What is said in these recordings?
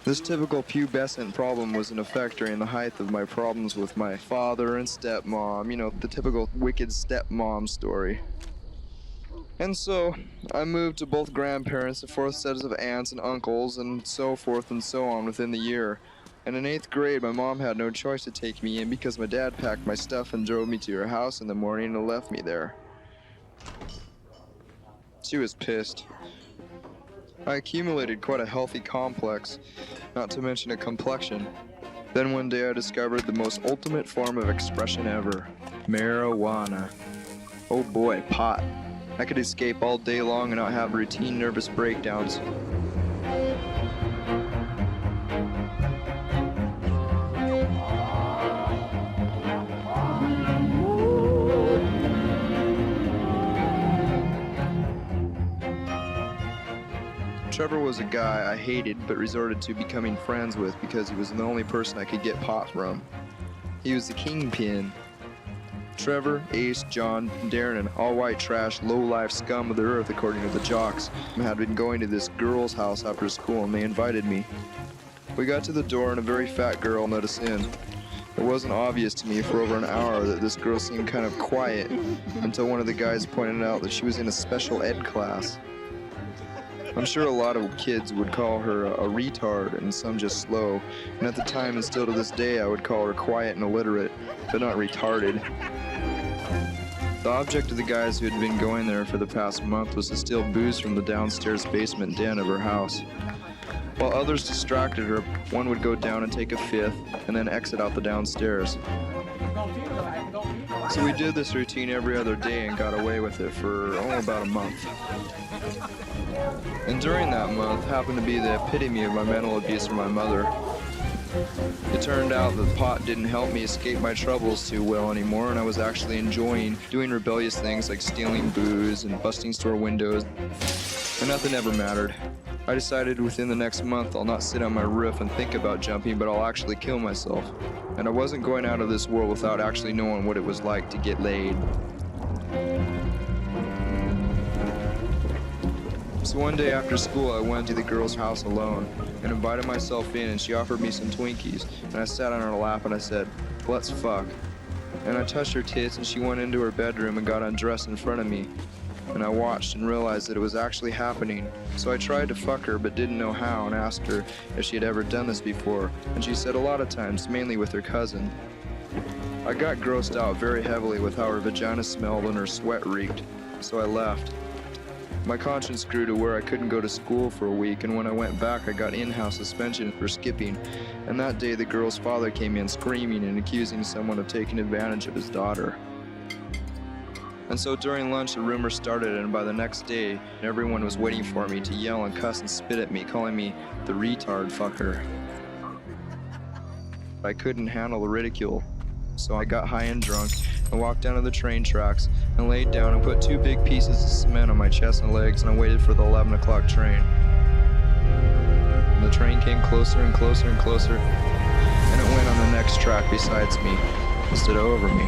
This typical pubescent problem was in effect during the height of my problems with my father and stepmom, you know, the typical wicked stepmom story. And so, I moved to both grandparents, the fourth sets of aunts and uncles, and so forth and so on within the year. And in 8th grade, my mom had no choice to take me in because my dad packed my stuff and drove me to her house in the morning and left me there. She was pissed. I accumulated quite a healthy complex, not to mention a complexion. Then one day I discovered the most ultimate form of expression ever, marijuana. Oh boy, pot. I could escape all day long and not have routine nervous breakdowns. Trevor was a guy I hated but resorted to becoming friends with because he was the only person I could get pot from. He was the kingpin. Trevor, Ace, John, Darren, and all white trash, low-life scum of the earth, according to the jocks, had been going to this girl's house after school, and they invited me. We got to the door, and a very fat girl let us in. It wasn't obvious to me for over an hour that this girl seemed kind of quiet, until one of the guys pointed out that she was in a special ed class. I'm sure a lot of kids would call her a retard, and some just slow, and at the time and still to this day I would call her quiet and illiterate, but not retarded. The object of the guys who had been going there for the past month was to steal booze from the downstairs basement den of her house. While others distracted her, one would go down and take a fifth, and then exit out the downstairs. So we did this routine every other day and got away with it for about a month. And during that month happened to be the epitome of my mental abuse from my mother. It turned out that pot didn't help me escape my troubles too well anymore, and I was actually enjoying doing rebellious things like stealing booze and busting store windows, and nothing ever mattered. I decided within the next month I'll not sit on my roof and think about jumping, but I'll actually kill myself. And I wasn't going out of this world without actually knowing what it was like to get laid. So one day after school, I went to the girl's house alone and invited myself in, and she offered me some Twinkies, and I sat on her lap and I said, "Let's fuck." And I touched her tits, and she went into her bedroom and got undressed in front of me. And I watched and realized that it was actually happening. So I tried to fuck her but didn't know how, and asked her if she had ever done this before, and she said a lot of times, mainly with her cousin. I got grossed out very heavily with how her vagina smelled and her sweat reeked, so I left. My conscience grew to where I couldn't go to school for a week, and when I went back I got in-house suspension for skipping, and that day the girl's father came in screaming and accusing someone of taking advantage of his daughter. And so during lunch the rumor started, and by the next day everyone was waiting for me to yell and cuss and spit at me, calling me the retard fucker. I couldn't handle the ridicule, so I got high and drunk and walked down to the train tracks and laid down and put 2 big pieces of cement on my chest and legs, and I waited for the 11 o'clock train. And the train came closer and closer and closer, and it went on the next track besides me instead of over me.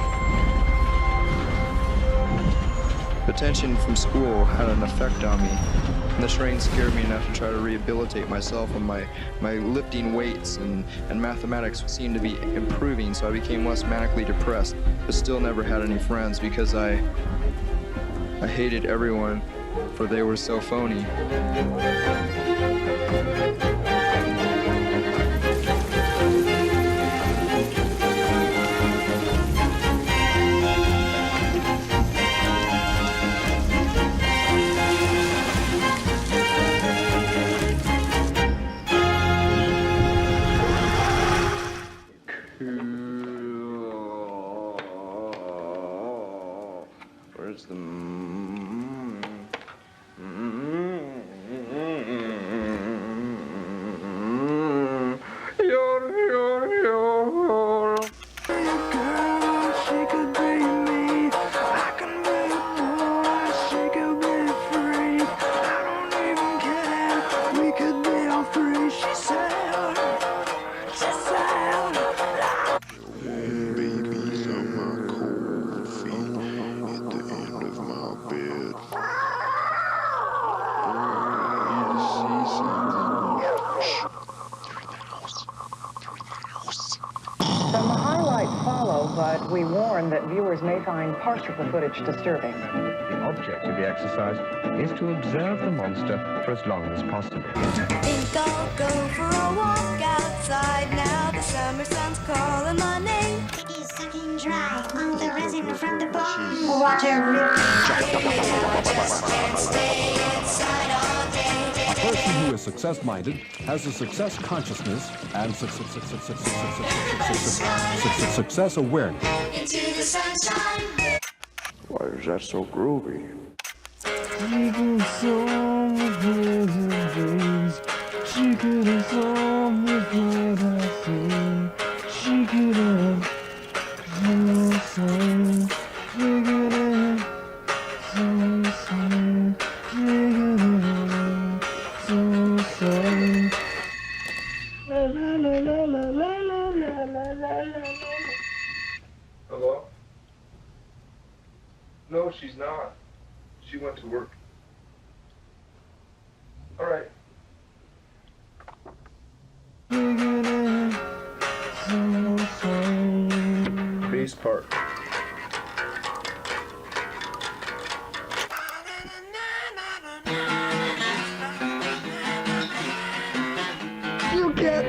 The tension from school had an effect on me, and the train scared me enough to try to rehabilitate myself, and my lifting weights and mathematics seemed to be improving, so I became less manically depressed, but still never had any friends because I hated everyone, for they were so phony. Where's the but we warn that viewers may find parts of the footage disturbing. The object of the exercise is to observe the monster for as long as possible. Think I'll go for a walk outside now. The summer sun's calling my name. He's sucking dry all the resin from the bone. Water. A person who is success-minded has a success consciousness and success awareness. Into the sunshine. Why is that so groovy? Hello? No, she's not. She went to work. All right. Bass part. You get